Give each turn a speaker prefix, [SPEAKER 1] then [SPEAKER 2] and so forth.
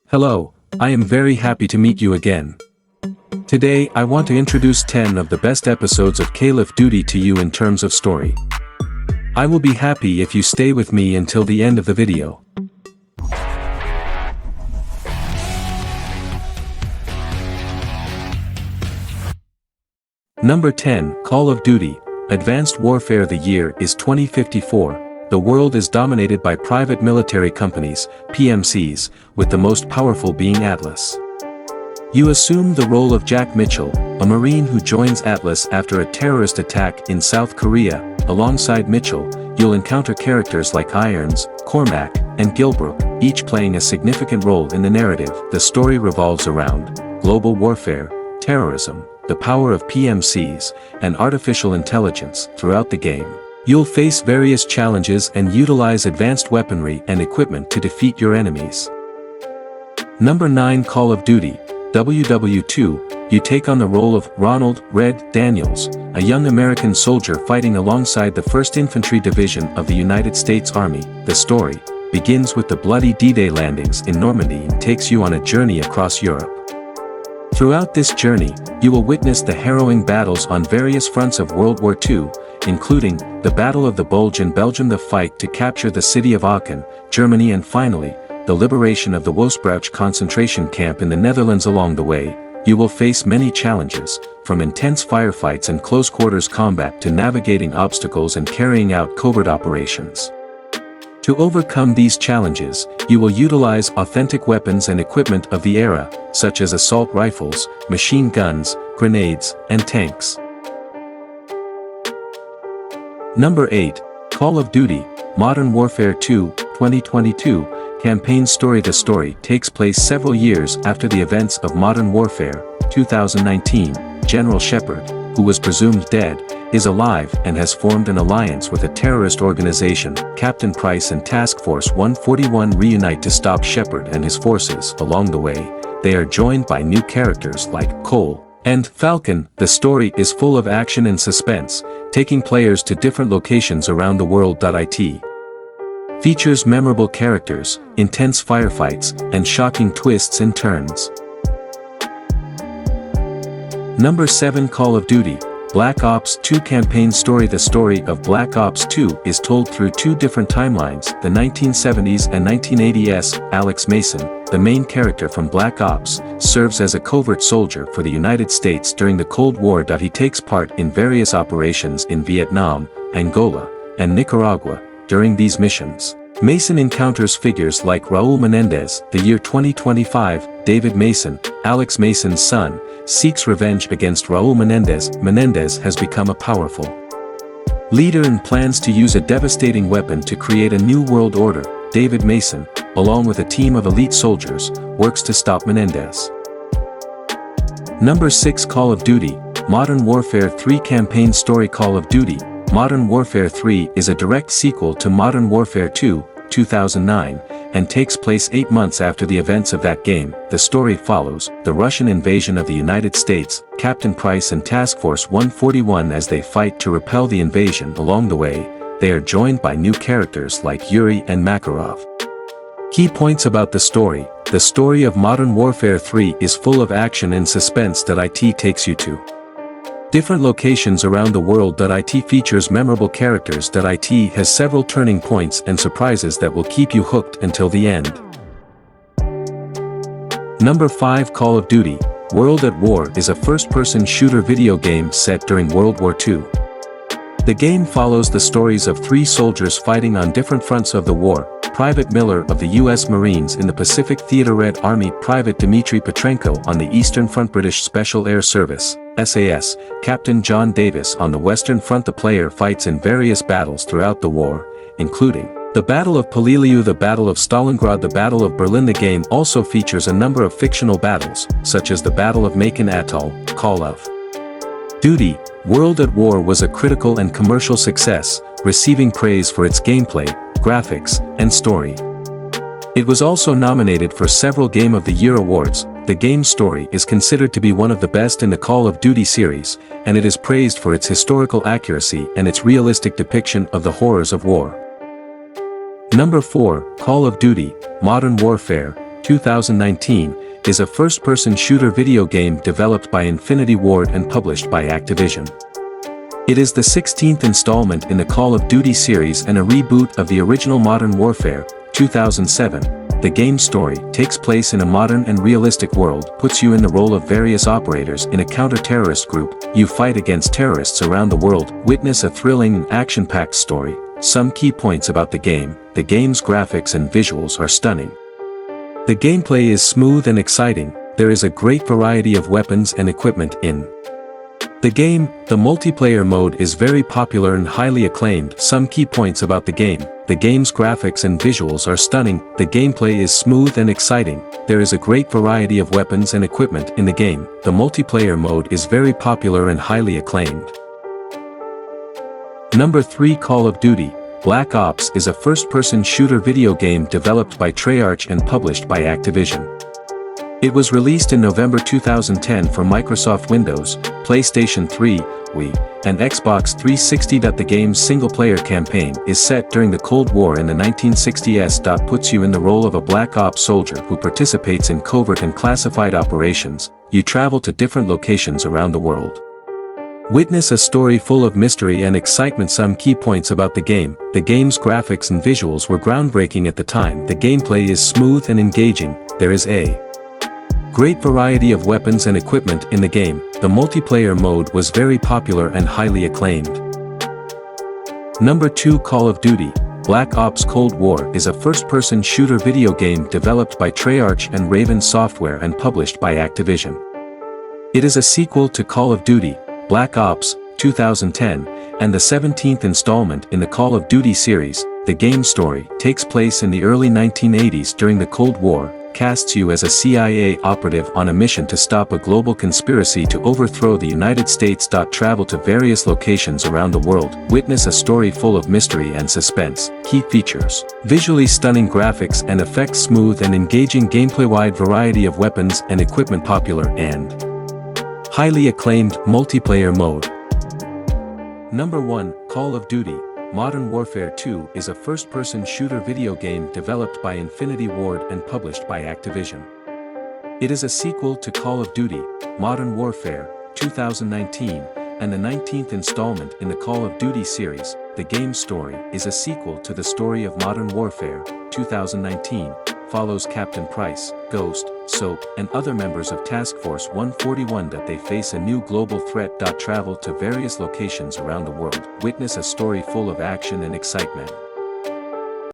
[SPEAKER 1] Hello, I am very happy to meet you again. Today I want to introduce 10 of the best episodes of Call of Duty to you in terms of story. I will be happy if you stay with me until the end of the video. Number 10, Call of Duty, Advanced Warfare. The year is 2054. The world is dominated by private military companies, PMCs, with the most powerful being Atlas. You assume the role of Jack Mitchell, a Marine who joins Atlas after a terrorist attack in South Korea. Alongside Mitchell, you'll encounter characters like Irons, Cormac, and Gilbrook, each playing a significant role in the narrative. The story revolves around global warfare, terrorism, the power of PMCs, and artificial intelligence. Throughout the game, you'll face various challenges and utilize advanced weaponry and equipment to defeat your enemies. Number 9, Call of Duty, WW2, you take on the role of Ronald "Red" Daniels, a young American soldier fighting alongside the 1st Infantry Division of the United States Army. The story begins with the bloody D-Day landings in Normandy and takes you on a journey across Europe. Throughout this journey, you will witness the harrowing battles on various fronts of World War II, including the Battle of the Bulge in Belgium, the fight to capture the city of Aachen, Germany, and finally, the liberation of the Woesbrouch concentration camp in the Netherlands. Along the way, you will face many challenges, from intense firefights and close-quarters combat to navigating obstacles and carrying out covert operations. To overcome these challenges, you will utilize authentic weapons and equipment of the era, such as assault rifles, machine guns, grenades, and tanks. Number 8, Call of Duty, Modern Warfare 2, 2022, Campaign Story. The story takes place several years after the events of Modern Warfare, 2019. General Shepard, who was presumed dead, is alive and has formed an alliance with a terrorist organization. Captain Price and Task Force 141 reunite to stop Shepard and his forces. Along the way, they are joined by new characters like Cole and Falcon. The story is full of action and suspense, taking players to different locations around the world. It features memorable characters, intense firefights, and shocking twists and turns. Number 7, Call of Duty, Black Ops 2 Campaign Story. The story of Black Ops 2 is told through two different timelines, the 1970s and 1980s. Alex Mason, the main character from Black Ops, serves as a covert soldier for the United States during the Cold War. He takes part in various operations in Vietnam, Angola, and Nicaragua. During these missions, Mason encounters figures like Raul Menendez. The year 2025, David Mason, Alex Mason's son, seeks revenge against Raul Menendez. Menendez has become a powerful leader and plans to use a devastating weapon to create a new world order. David Mason, along with a team of elite soldiers, works to stop Menendez. Number 6, Call of Duty, Modern Warfare 3 Campaign Story. Call of Duty, Modern Warfare 3 is a direct sequel to Modern Warfare 2, 2009, and takes place 8 months after the events of that game. The story follows the Russian invasion of the United States, Captain Price and Task Force 141 as they fight to repel the invasion. Along the way, they are joined by new characters like Yuri and Makarov. Key points about the story: the story of Modern Warfare 3 is full of action and suspense. It takes you to different locations around the world. It features memorable characters. It has several turning points and surprises that will keep you hooked until the end. Number 5, Call of Duty, World at War is a first-person shooter video game set during World War II. The game follows the stories of 3 soldiers fighting on different fronts of the war: Private Miller of the U.S. Marines in the Pacific Theater, Red Army Private Dmitry Petrenko on the Eastern Front, British Special Air Service, SAS, Captain John Davis on the Western Front. The player fights in various battles throughout the war, including the Battle of Polilliu, the Battle of Stalingrad, the Battle of Berlin. The game also features a number of fictional battles, such as the Battle of Makin Atoll. Call of Duty, World at War was a critical and commercial success, receiving praise for its gameplay, graphics, and story. It was also nominated for several Game of the Year awards. The game's story is considered to be one of the best in the Call of Duty series, and it is praised for its historical accuracy and its realistic depiction of the horrors of war. Number 4, Call of Duty, Modern Warfare, 2019, is a first-person shooter video game developed by Infinity Ward and published by Activision. It is the 16th installment in the Call of Duty series and a reboot of the original Modern Warfare, 2007. The game's story takes place in a modern and realistic world, puts you in the role of various operators in a counter-terrorist group. You fight against terrorists around the world. Witness a thrilling and action-packed story. Some key points about the game: the game's graphics and visuals are stunning. The gameplay is smooth and exciting. There is a great variety of weapons and equipment in the game. The multiplayer mode is very popular and highly acclaimed. Some key points about the game: the game's graphics and visuals are stunning. The gameplay is smooth and exciting. There is a great variety of weapons and equipment in the game. The multiplayer mode is very popular and highly acclaimed. Number 3. Call of Duty Black Ops is a first-person shooter video game developed by Treyarch and published by Activision. It was released in November 2010 for Microsoft Windows, PlayStation 3, Wii, and Xbox 360. The game's single-player campaign is set during the Cold War in the 1960s. Puts you in the role of a Black Ops soldier who participates in covert and classified operations. You travel to different locations around the world. Witness a story full of mystery and excitement. Some key points about the game: the game's graphics and visuals were groundbreaking at the time. The gameplay is smooth and engaging. There is a great variety of weapons and equipment in the game. The multiplayer mode was very popular and highly acclaimed. Number 2. Call of Duty Black Ops Cold War is a first-person shooter video game developed by Treyarch and Raven Software and published by Activision. It is a sequel to Call of Duty Black Ops 2010 and the 17th installment in the Call of Duty series. The game's story takes place in the early 1980s during the Cold War. Casts you as a CIA operative on a mission to stop a global conspiracy to overthrow the United States. Travel to various locations around the world. Witness a story full of mystery and suspense. Key features: visually stunning graphics and effects, smooth and engaging gameplay, wide variety of weapons and equipment, popular and highly acclaimed multiplayer mode. Number 1. Call of Duty Modern Warfare 2 is a first-person shooter video game developed by Infinity Ward and published by Activision. It is a sequel to Call of Duty Modern Warfare 2019 and the 19th installment in the Call of Duty series. The game's story is a sequel to the story of Modern Warfare 2019, follows Captain Price, Ghost, Soap, and other members of Task Force 141. They face a new global threat. Travel to various locations around the world. Witness a story full of action and excitement.